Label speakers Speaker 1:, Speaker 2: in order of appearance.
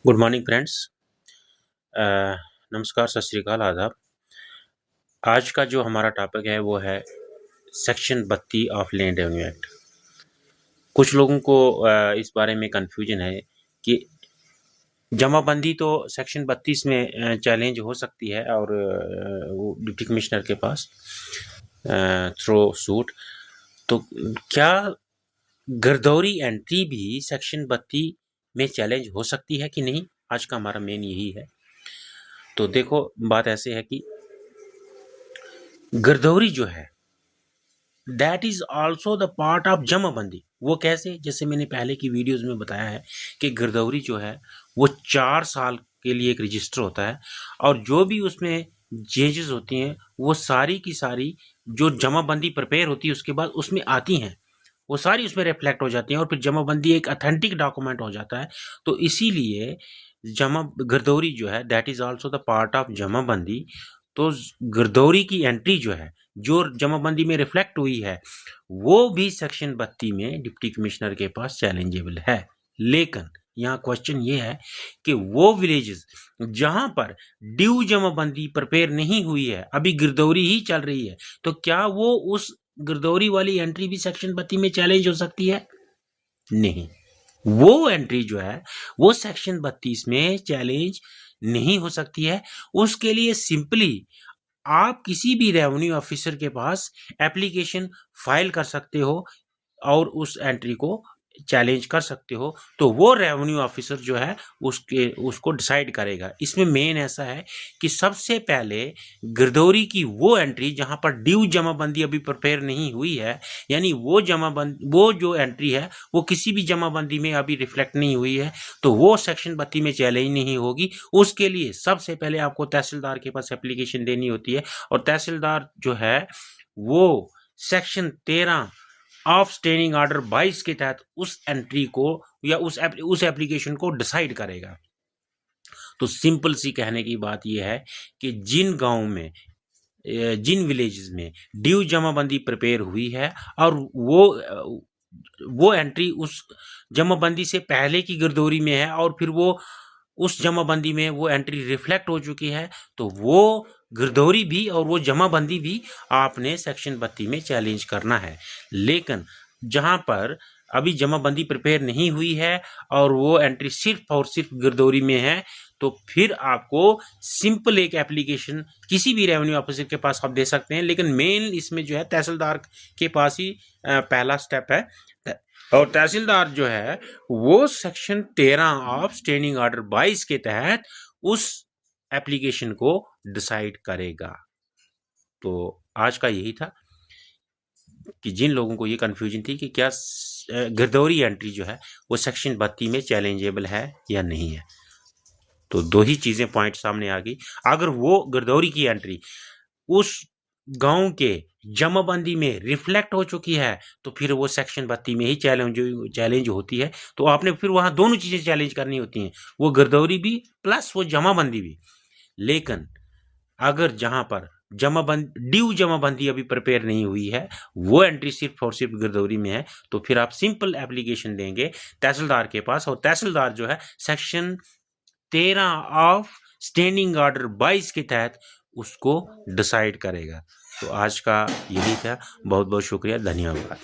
Speaker 1: Good morning friends. नमस्कार, सत श्री अकाल, आदाब। आज का जो हमारा टॉपिक है वो है section 32 of land revenue act. कुछ लोगों को इस बारे में कंफ्यूजन है कि जमाबंदी तो सेक्शन 32 में चैलेंज हो सकती है और वो डिप्टी कमिश्नर के पास थ्रो सूट, तो क्या गिरदौरी एंट्री भी सेक्शन 32 में चैलेंज हो सकती है कि नहीं? आज का हमारा मेन यही है। तो देखो, बात ऐसे है कि गिरदौरी जो है that is also the part of jamabandi. वो कैसे? जैसे मैंने पहले की वीडियोस में बताया है कि गिरदौरी जो है वो 4 साल के लिए एक रजिस्टर होता है और जो भी उसमें चेंजेस होती हैं वो सारी की सारी जो जमाबंदी प्रिपेयर होती है उसके बाद उसमें आती हैं, वो सारी उसमें रिफ्लेक्ट हो जाती हैं और फिर जमाबंदी एक अथेंटिक डॉक्यूमेंट हो जाता है। तो इसीलिए जमा गिरदौरी जो है that is also the part of जमाबंदी। तो गिरदौरी की एंट्री जो है जो जमाबंदी में रिफ्लेक्ट हुई है वो भी सेक्शन 32 में डिप्टी कमिश्नर के पास चैलेंजेबल है। लेकिन यहाँ क्वेश्चन ये है कि वो विलेजेस जहां पर ड्यू जमाबंदी प्रिपेयर नहीं हुई है, अभी गिरदौरी ही चल रही है, तो क्या वो उस गिरदौरी वाली एंट्री भी सेक्शन 32 में चैलेंज हो सकती है? नहीं, वो एंट्री जो है वो सेक्शन 32 में चैलेंज नहीं हो सकती है। उसके लिए सिंपली आप किसी भी रेवेन्यू ऑफिसर के पास एप्लीकेशन फाइल कर सकते हो और उस एंट्री को चैलेंज कर सकते हो। तो वो रेवेन्यू ऑफिसर जो है उसको डिसाइड करेगा। इसमें मेन ऐसा है कि सबसे पहले गिरदौरी की वो एंट्री जहां पर ड्यू जमाबंदी अभी प्रिपेयर नहीं हुई है, यानी वो जो एंट्री है वो किसी भी जमाबंदी में अभी रिफ्लेक्ट नहीं हुई है, तो वो सेक्शन 32 में चैलेंज नहीं होगी। उसके लिए सबसे पहले आपको तहसीलदार के पास एप्लीकेशन देनी होती है और तहसीलदार जो है वो सेक्शन 13 ऑफ स्टैंडिंग ऑर्डर 22 के तहत उस एंट्री को या उस एप्लीकेशन को डिसाइड करेगा। तो सिंपल सी कहने की बात यह है कि जिन गांव में जिन विलेजेस में ड्यू जमाबंदी प्रिपेयर हुई है और वो एंट्री उस जमाबंदी से पहले की गिरदौरी में है और फिर वो उस जमाबंदी में वो एंट्री रिफ्लेक्ट हो चुकी है, तो वो गिरदौरी भी और वो जमाबंदी भी आपने सेक्शन 32 में चैलेंज करना है। लेकिन जहां पर अभी जमाबंदी प्रिपेयर नहीं हुई है और वो एंट्री सिर्फ और सिर्फ गिरदौरी में है, तो फिर आपको सिंपल एक एप्लीकेशन किसी भी रेवेन्यू ऑफिसर के पास आप दे सकते हैं। लेकिन मेन इसमें जो है तहसीलदार के पास ही पहला स्टेप है और तहसीलदार जो है वो सेक्शन 13 ऑफ स्टैंडिंग ऑर्डर 22 के तहत उस एप्लीकेशन को डिसाइड करेगा। तो आज का यही था कि जिन लोगों को ये कंफ्यूजन थी कि क्या गिरदौरी एंट्री जो है वो सेक्शन 32 में चैलेंजेबल है या नहीं है, तो दो ही चीजें पॉइंट सामने आ गई। अगर वो गिरदौरी की एंट्री उस गांव के जमाबंदी में रिफ्लेक्ट हो चुकी है तो फिर वो सेक्शन 32 में ही चैलेंज होती है। तो आपने फिर वहां दोनों चीजें चैलेंज करनी होती हैं, वो गिरदौरी भी प्लस वो जमाबंदी भी। लेकिन अगर जहां पर ड्यू जमाबंदी अभी प्रिपेयर नहीं हुई है, वो एंट्री सिर्फ और सिर्फ गिरदौरी में है, तो फिर आप सिंपल एप्लीकेशन देंगे तहसीलदार के पास और तहसीलदार जो है सेक्शन 13 ऑफ स्टैंडिंग ऑर्डर 22 के तहत उसको डिसाइड करेगा। तो आज का यही था। बहुत बहुत शुक्रिया, धन्यवाद।